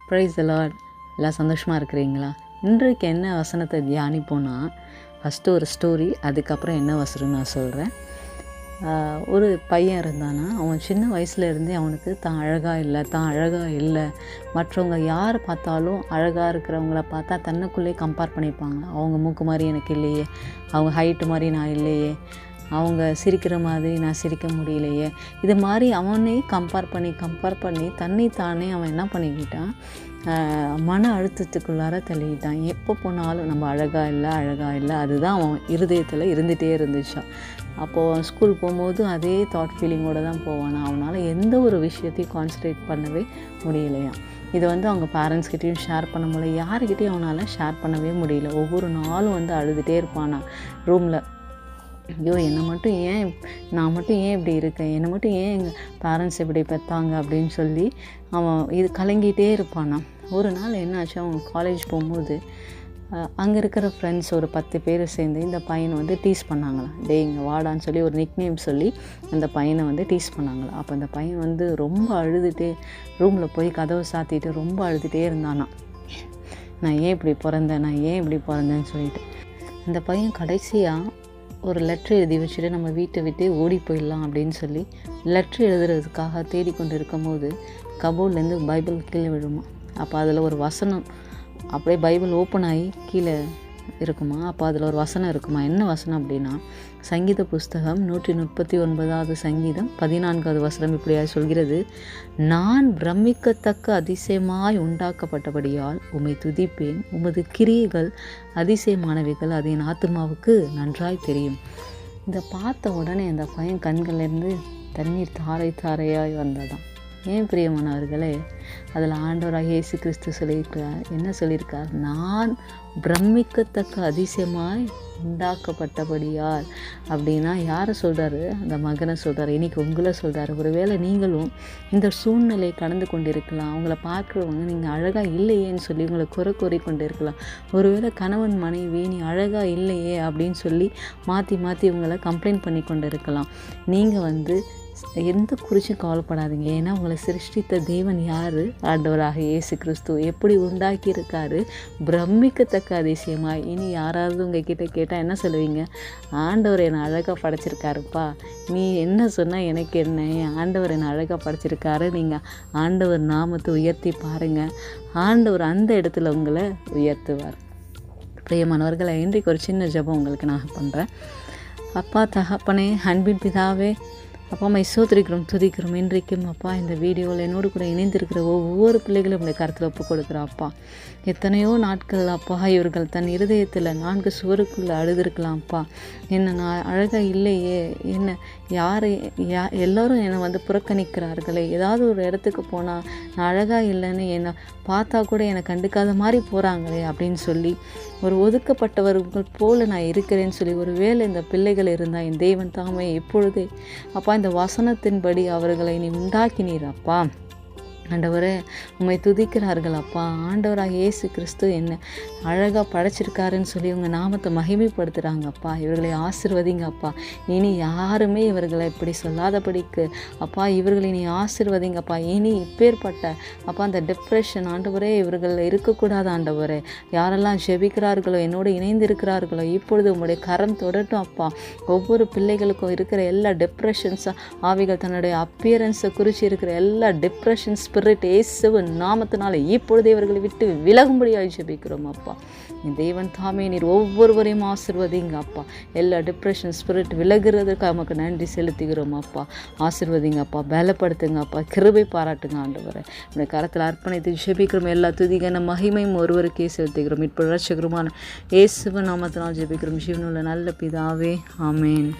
Praise the Lord. எல்லாம் சந்தோஷமாக இருக்கிறீங்களா? இன்றைக்கு என்ன வசனத்தை தியானிப்போன்னா, ஃபஸ்ட்டு ஒரு ஸ்டோரி, அதுக்கப்புறம் என்ன வசனம் நான் சொல்கிறேன். ஒரு பையன் இருந்தானா, அவன் சின்ன வயசுலேருந்தே அவனுக்கு தான் அழகாக இல்லை, மற்றவங்க யார் பார்த்தாலும் அழகாக இருக்கிறவங்கள பார்த்தா தன்னுக்குள்ளே கம்பேர் பண்ணிப்பாங்க. அவங்க மூக்கு மாதிரி எனக்கு இல்லையே, அவங்க ஹைட்டு மாதிரி நான் இல்லையே, அவங்க சிரிக்கிற மாதிரி நான் சிரிக்க முடியலையே, இது மாதிரி அவனே கம்பேர் பண்ணி தன்னைத்தானே அவன் என்ன பண்ணிக்கிட்டான், மன அழுத்தத்துக்குள்ளார தள்ளிக்கிட்டான். எப்போ போனாலும் நம்ம அழகாக இல்லை அதுதான் அவன் இருதயத்தில் இருந்துகிட்டே இருந்துச்சான். அப்போது அவன் ஸ்கூல் போகும்போது அதே தாட் ஃபீலிங்கோடு தான் போவானா. அவனால் எந்த ஒரு விஷயத்தையும் கான்சன்ட்ரேட் பண்ணவே முடியலையா. இதை அவங்க பேரண்ட்ஸ்கிட்டையும் ஷேர் பண்ண முடியல, யாருக்கிட்டையும் அவனால் ஷேர் பண்ணவே முடியல. ஒவ்வொரு நாளும் அழுதுகிட்டே இருப்பானா ரூமில். ஐயோ, நான் மட்டும் ஏன் இப்படி இருக்கேன், என்னை மட்டும் ஏன் எங்கள் பேரண்ட்ஸ் இப்படி பெற்றாங்க அப்படின்னு சொல்லி அவன் கலங்கிட்டே இருப்பானா. ஒரு நாள் என்னாச்சு, அவங்க காலேஜ் போகும்போது அங்கே இருக்கிற ஃப்ரெண்ட்ஸ் ஒரு 10 பேர் சேர்ந்து இந்த பையனை டீஸ் பண்ணாங்களாம். இங்கே வாடான்னு சொல்லி ஒரு நிக்நேம் சொல்லி அந்த பையனை டீஸ் பண்ணாங்களாம். அப்போ அந்த பையன் ரொம்ப அழுதுகிட்டே ரூமில் போய் கதவை சாத்திட்டு ரொம்ப அழுதுகிட்டே இருந்தானா. நான் ஏன் இப்படி பிறந்தேன்னு சொல்லிட்டு. அந்த பையன் கடைசியாக ஒரு லெட்ரு எழுதி வச்சுட்டு நம்ம வீட்டை விட்டே ஓடி போயிடலாம் அப்படின்னு சொல்லி லெட்ரு எழுதுறதுக்காக தேடிக்கொண்டு இருக்கும்போது கபோர்ட்லேருந்து பைபிள் கீழே விழுமா. அப்போ அதில் ஒரு வசனம் அப்படியே பைபிள் ஓப்பன் ஆகி கீழே இருக்குமா. அப்போ அதில் ஒரு வசனம் இருக்குமா. என்ன வசனம் அப்படின்னா, சங்கீத புஸ்தகம் 139 சங்கீதம் 14 வசனம் இப்படியா சொல்கிறது, நான் பிரமிக்கத்தக்க அதிசயமாய் உண்டாக்கப்பட்டபடியால் உம்மை துதிப்பேன், உமது கிரியைகள் அதிசயமானவைகள், அது என் ஆத்துமாவுக்கு நன்றாய் தெரியும். இதை பார்த்த உடனே அந்த பையன் கண்கள்லேருந்து தண்ணீர் தாரையாய் வந்ததான். ஏன் பிரியமானவர்களே, அதில் ஆண்டவராகிய இயேசு கிறிஸ்து சொல்லியிருக்கார். என்ன சொல்லியிருக்கார்? நான் பிரமிக்கத்தக்க அதிசயமாய் உண்டாக்கப்பட்டபடியால் அப்படின்னா யாரை சொல்கிறாரு? அந்த மகனை சொல்கிறார். இன்றைக்கி உங்களை சொல்கிறாரு. ஒருவேளை நீங்களும் இந்த சூழ்நிலை கடந்து கொண்டு இருக்கலாம். அவங்கள பார்க்குறவங்க நீங்கள் அழகாக இல்லையேன்னு சொல்லி உங்களை குறை கொண்டு இருக்கலாம். ஒருவேளை கணவன் மனைவி நீ அழகாக இல்லையே அப்படின்னு சொல்லி மாற்றி உங்களை கம்ப்ளைண்ட் பண்ணி கொண்டு இருக்கலாம். நீங்கள் எந்த குறிச்சும் கவலைப்படாதீங்க. ஏன்னா உங்களை சிருஷ்டித்த தேவன் யார்? ஆண்டவராக இயேசு கிறிஸ்து. எப்படி உண்டாக்கியிருக்காரு? பிரமிக்கத்தக்க அதிசயமாக. இனி யாராவது உங்ககிட்ட கேட்டால் என்ன சொல்லுவீங்க? ஆண்டவர் என்னை அழகாக படைச்சிருக்காருப்பா, நீ என்ன சொன்னால் எனக்கு என்ன, ஆண்டவர் என்னை அழகாக படைச்சிருக்காரு. நீங்கள் ஆண்டவர் நாமத்தை உயர்த்தி பாருங்கள், ஆண்டவர் அந்த இடத்துல உங்களை உயர்த்துவார். பிரியமானவர்களை, இன்றைக்கு ஒரு சின்ன ஜெபம் உங்களுக்கு நான் பண்ணுறேன். அப்பா தகப்பனே, அன்பின் பிதாவே, அப்பா அம்மா சோத்திரிக்கிறோம் துதிக்கிறோம். இன்றைக்கும் அப்பா இந்த வீடியோவில் என்னோடு கூட இணைந்திருக்கிற ஒவ்வொரு பிள்ளைகளும் இந்த கருத்தில் ஒப்பு கொடுக்குறா. அப்பா எத்தனையோ நாட்கள் அப்பா இவர்கள் தன் இருதயத்தில் 4 சுவருக்குள்ளே அழுதுருக்கலாம். அப்பா என்ன நான் அழகாக இல்லையே, என்ன எல்லோரும் என்னை புறக்கணிக்கிறார்களே, ஏதாவது ஒரு இடத்துக்கு போனால் நான் அழகாக இல்லைன்னு என்னை பார்த்தா கூட என்னை கண்டுக்காத மாதிரி போகிறாங்களே அப்படின்னு சொல்லி ஒரு ஒதுக்கப்பட்டவர்கள் போல் நான் இருக்கிறேன்னு சொல்லி ஒரு வேளை இந்த பிள்ளைகள் இருந்தால் என் தேவன் தாமே இப்பொழுதே அப்பா இந்த வசனத்தின்படி அவர்களை நீ உண்டாக்கினீர். அப்பா ஆண்டவரே உம்மை துதிக்கிறார்கள். அப்பா ஆண்டவராக இயேசு கிறிஸ்து என்ன அழகாக படைச்சிருக்காருன்னு சொல்லி உங்கள் நாமத்தை மகிமைப்படுத்துகிறாங்க. அப்பா இவர்களை ஆசீர்வதிங்க. அப்பா இனி யாருமே இவர்களை இப்படி சொல்லாதபடிக்கு அப்பா இவர்களை நீ ஆசீர்வதிங்கப்பா. இனி இப்பேற்பட்ட அப்பா அந்த டிப்ரெஷன் ஆண்டவரே இவர்கள் இருக்கக்கூடாது. ஆண்டவரே யாரெல்லாம் ஜெபிக்கிறார்களோ, என்னோடு இணைந்து இருக்கிறார்களோ, இப்பொழுது உங்களுடைய கரம் தொடட்டும். அப்பா ஒவ்வொரு பிள்ளைகளுக்கும் இருக்கிற எல்லா டிப்ரெஷன்ஸை ஆவிகள் தன்னுடைய அப்பியரன்ஸை குறித்து இருக்கிற எல்லா டிப்ரெஷன்ஸ் இயேசுவின் நாமத்தினால இப்பொழுதே இவர்களை விட்டு விலகும்படியாக ஜெபிக்கிறோம். அப்பா தேவன் தாமே நீர் ஒவ்வொருவரையும் ஆசீர்வதிங்க. அப்பா எல்லா டிப்ரெஷன் ஸ்பிரிட் விலகுறதுக்கு நமக்கு நன்றி செலுத்துகிறோம். அப்பா ஆசீர்வதிங்க. அப்பா பலப்படுத்துங்க. அப்பா கிருபை பாராட்டுங்க. ஆண்டவரை உடைய கரத்தில் அர்ப்பணித்து ஜெபிக்கிறோம். எல்லா துதிகான மகிமையும் ஒருவருக்கே செலுத்துகிறோம். இப்போ ரட்சகருமான இயேசுவின் நாமத்தினால் ஜெபிக்கிறோம். ஜீவனுள்ள நல்ல பிதாவே, ஆமேன்.